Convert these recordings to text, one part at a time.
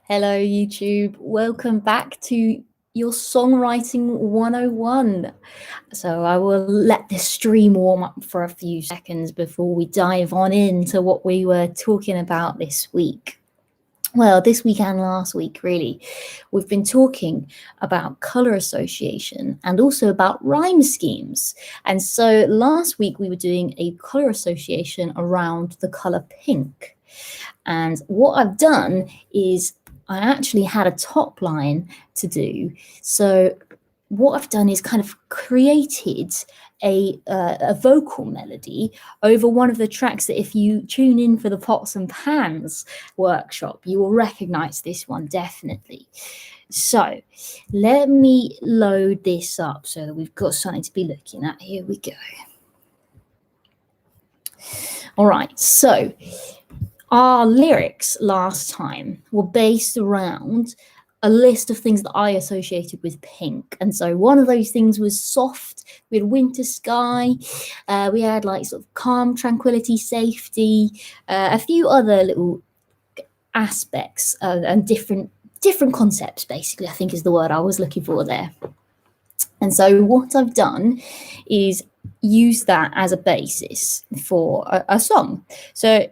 Hello, YouTube. Welcome back to your Songwriting 101. So I will let this stream warm up for a few seconds before we dive on into what we were talking about this week. Well, this week and last week, really, we've been talking about color association and also about rhyme schemes. And so last week we were doing a color association around the color pink. And what I've done is I actually had a top line to do. So what I've done is kind of created a vocal melody over one of the tracks that if you tune in for the Pots and Pans workshop, you will recognize this one definitely. So let me load this up so that we've got something to be looking at. Here we go. All right, so our lyrics last time were based around a list of things that I associated with pink. And so one of those things was soft. We had winter sky. We had like sort of calm, tranquility, safety, a few other little aspects and different concepts, basically, I think is the word I was looking for there. And so what I've done is use that as a basis for a song. So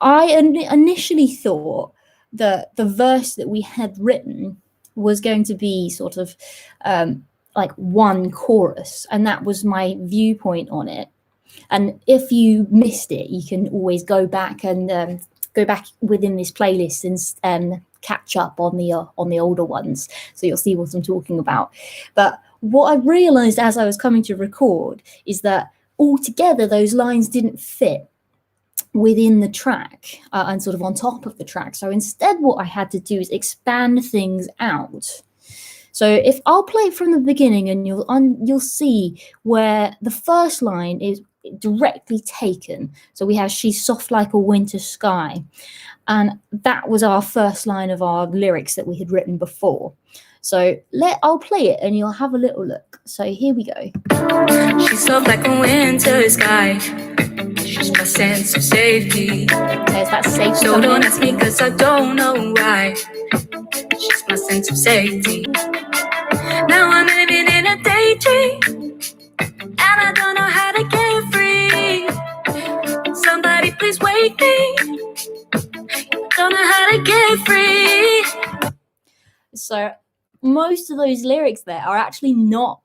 I initially thought that the verse that we had written was going to be sort of like one chorus, and that was my viewpoint on it. And if you missed it, you can always go back and go back within this playlist and catch up on the older ones, so you'll see what I'm talking about. But what I realized as I was coming to record is that altogether those lines didn't fit within the track and sort of on top of the track. So instead what I had to do is expand things out. So if I'll play it from the beginning, and you'll see where the first line is directly taken. So we have "She's soft like a winter sky," and that was our first line of our lyrics that we had written before. So I'll play it and you'll have a little look. So here we go. She's soft like a winter sky. She's my sense of safety. There's that safety. So don't ask me, cause I don't know why. She's my sense of safety. Now I'm living in a daydream, and I don't know how to get free. Somebody please wake me. Don't know how to get free. So most of those lyrics there are actually not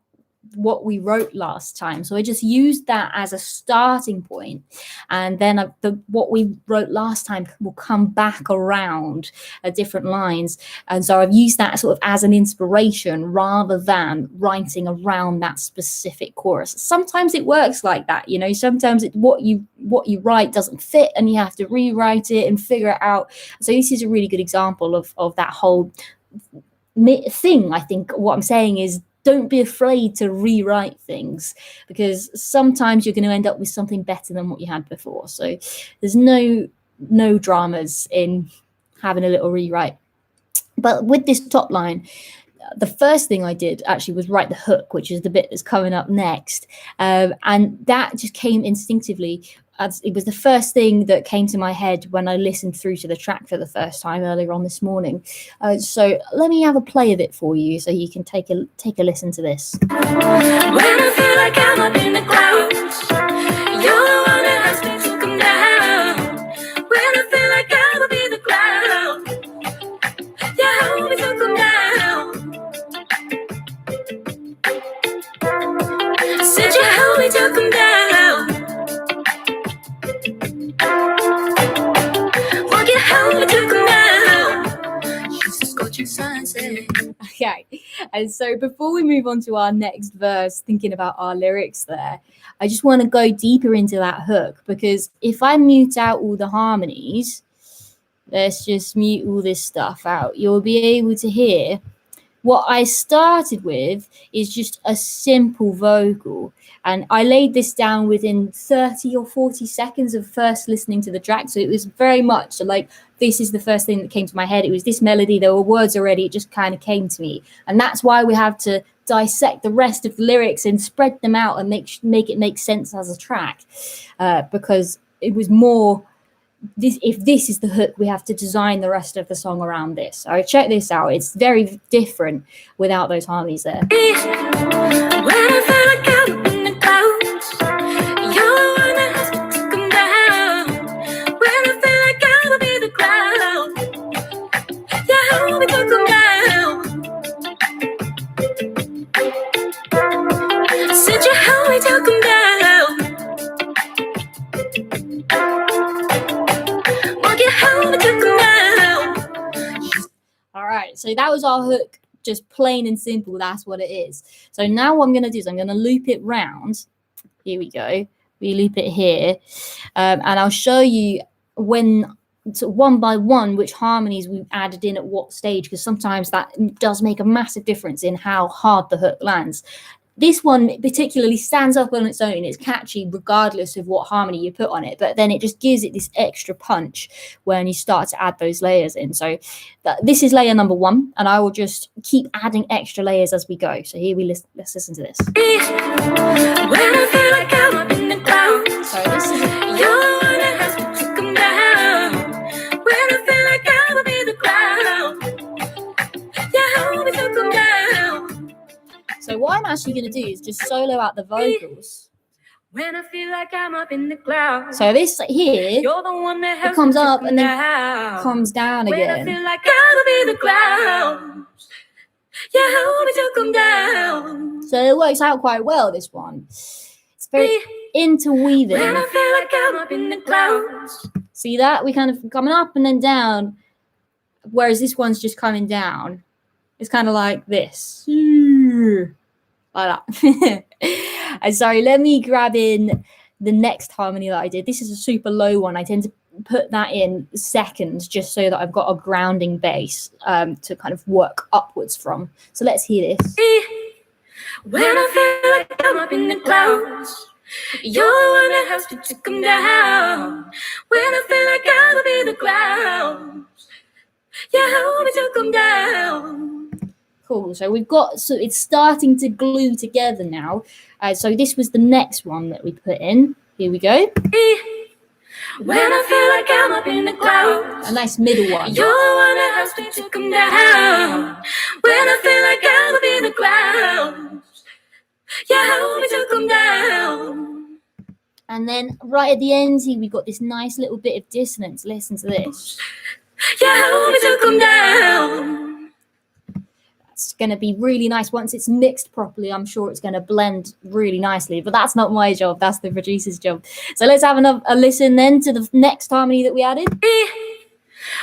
what we wrote last time. So I just used that as a starting point, and then what we wrote last time will come back around different lines. And so I've used that sort of as an inspiration rather than writing around that specific chorus. Sometimes it works like that, you know. Sometimes what you write doesn't fit and you have to rewrite it and figure it out. So this is a really good example of that whole thing. I think what I'm saying is, don't be afraid to rewrite things, because sometimes you're going to end up with something better than what you had before. So there's no dramas in having a little rewrite. But with this top line, the first thing I did actually was write the hook, which is the bit that's coming up next. And that just came instinctively. It was the first thing that came to my head when I listened through to the track for the first time earlier on this morning. So let me have a play of it for you so you can take a listen to this. When I feel like I'm up in the clouds, you're the one that has me to come down. When I feel like I'm up in the clouds, you help me to come down. Said you help me to come down. Okay, and so before we move on to our next verse, thinking about our lyrics there, I just want to go deeper into that hook, because if I mute out all the harmonies, let's just mute all this stuff out, you'll be able to hear what I started with is just a simple vocal. And I laid this down within 30 or 40 seconds of first listening to the track. So it was very much like, this is the first thing that came to my head. It was this melody. There were words already. It just kind of came to me. And that's why we have to dissect the rest of the lyrics and spread them out and make it make sense as a track, because it was more if this is the hook, we have to design the rest of the song around this. So check this out. It's very different without those harmonies there. When I feel like I'm in the clouds, you're the one that has to come down. When I feel like I will be the cloud, yeah, help me to come down. Said you help me to come down. Won't you help me to come down? All right, so that was our hook. Just plain and simple, that's what it is. So now what I'm going to do is I'm going to loop it round. Here we go. We loop it here. And I'll show you when, so one by one, which harmonies we've added in at what stage, because sometimes that does make a massive difference in how hard the hook lands. This one particularly stands up on its own. It's catchy regardless of what harmony you put on it, but then it just gives it this extra punch when you start to add those layers in. So this is layer number 1, and I will just keep adding extra layers as we go. So here let's listen to this. When I feel like I'm up in the clouds, So this is you're the one that has to come down. When I feel like I will be the cloud, yeah, help me to come down. So what I'm actually going to do is just solo out the vocals. When I feel like I'm up in the clouds, So this here, you're the one that has it comes to up come and then down. comes down When I again. feel like I will be the clouds, yeah, help me to come down. So it works out quite well, this one. It's very interweaving. When I feel like I'm up in the clouds, See that? We kind of coming up and then down, whereas this one's just coming down. It's kind of like this. Like that. And sorry, let me grab in the next harmony that I did. This is a super low one. I tend to put that in second just so that I've got a grounding bass to kind of work upwards from. So let's hear this. when I feel like I'm up in the clouds, you're the one that has to come down. When I feel like I will be the clouds, yeah, help me to come down. Cool. So we've got, so it's starting to glue together now. So this was the next one that we put in. Here we go. When I feel like I'm up in the clouds, A nice middle one. you're the one that has to come down. When I feel like I will be the clouds, yeah, help me to come down. And then right at the end here, we've got this nice little bit of dissonance. Listen to this. Yeah, help me to come down. It's going to be really nice once it's mixed properly. I'm sure it's going to blend really nicely, but that's not my job. That's the producer's job. So let's have a listen then to the next harmony that we added.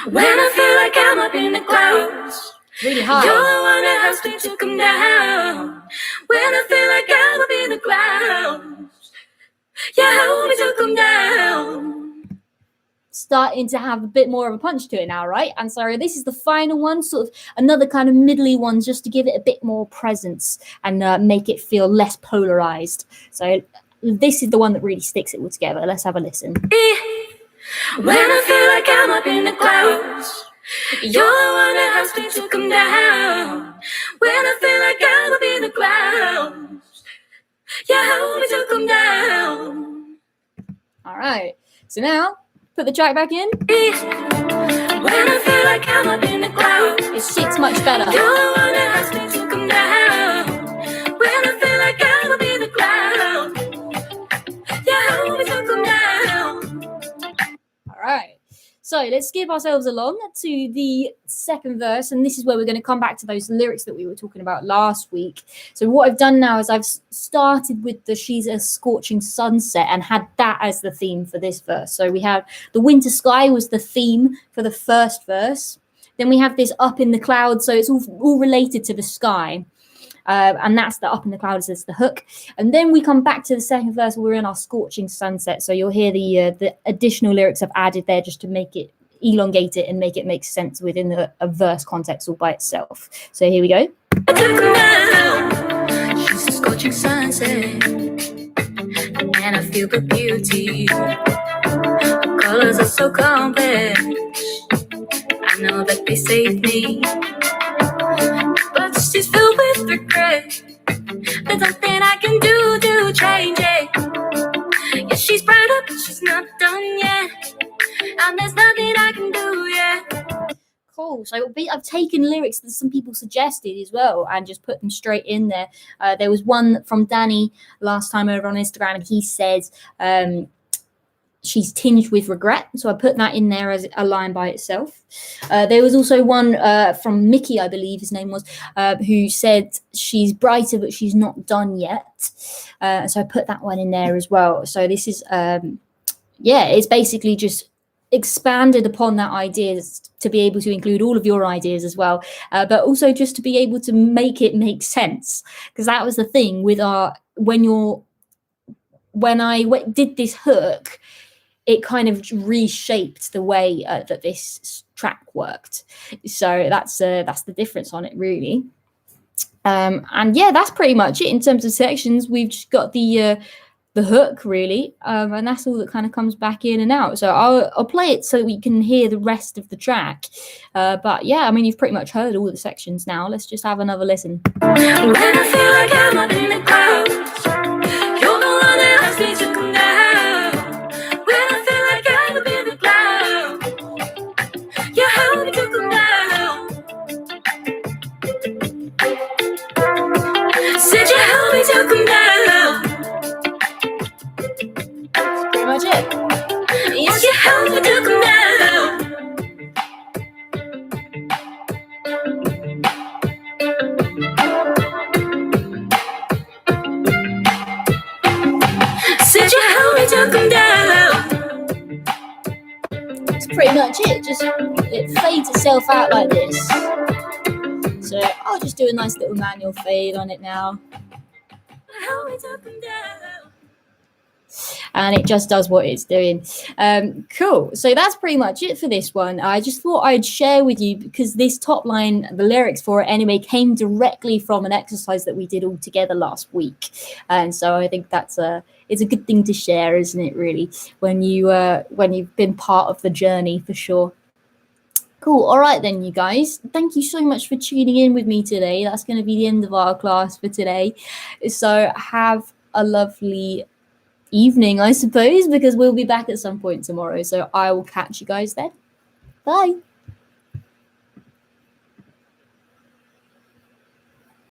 When I feel like I'm up in the clouds, Really you're high. the one that has to come down. When I feel like I will be the clouds, yeah, help me to come down. Starting to have a bit more of a punch to it now, right? And so this is the final one, sort of another kind of middly one, just to give it a bit more presence and make it feel less polarized. So this is the one that really sticks it all together. Let's have a listen. When I feel like I'm up in the clouds, you're the one that has to come down. When I feel like I will be the clouds, yeah, help me to come down. All right. So now put the track back in. When I feel like I'm up in the clouds, It sits much better. you're the one that has to come down. When I feel like I will be the clouds, yeah, help me to come down. All right. So let's skip ourselves along to the second verse. And this is where we're going to come back to those lyrics that we were talking about last week. So what I've done now is I've started with the She's a Scorching Sunset and had that as the theme for this verse. So we have the winter sky was the theme for the first verse. Then we have this up in the clouds. So it's all related to the sky. And that's the up in the clouds as the hook. And then we come back to the second verse. We're in our scorching sunset. So you'll hear the additional lyrics I've added there just to make it, elongate it and make it make sense within a verse context all by itself. So here we go. She's a scorching sunset, and I feel the beauty. The colors are so complex. I know that they saved me, but she's filled with regret. There's nothing I can do to change it. Yeah, she's bright up, but she's not done yet. and there's nothing I can do, yeah. Cool. So I've taken lyrics that some people suggested as well and just put them straight in there. There was one from Danny last time over on Instagram, and he said she's tinged with regret. So I put that in there as a line by itself. There was also one from Mickey, I believe his name was, who said she's brighter, but she's not done yet. So I put that one in there as well. So this is, it's basically just expanded upon that idea to be able to include all of your ideas as well, but also just to be able to make it make sense, because that was the thing with when I did this hook, it kind of reshaped the way that this track worked. So that's the difference on it, really. And yeah, that's pretty much it in terms of sections. We've just got the hook, really, and that's all that kind of comes back in and out. So I'll play it so we can hear the rest of the track. But yeah, I mean, you've pretty much heard all the sections now. Let's just have another listen. When I feel like I'm up in the clouds, you're the one that helps me to come down. When I feel like I'm up in the clouds, you help me to come down. Said you help me to come down. Pretty much it. Yes, you help me to come down. Said you help me to come down. That's pretty much it. Just it fades itself out like this. So I'll just do a nice little manual fade on it now. Help me to come down. And it just does what it's doing. Cool. So that's pretty much it for this one. I just thought I'd share with you, because this top line, the lyrics for it anyway, came directly from an exercise that we did all together last week. And so I think it's a good thing to share, isn't it, really, when you've been part of the journey, for sure. Cool. All right then, you guys. Thank you so much for tuning in with me today. That's going to be the end of our class for today. So have a lovely evening, I suppose, because we'll be back at some point tomorrow. So I will catch you guys then. Bye.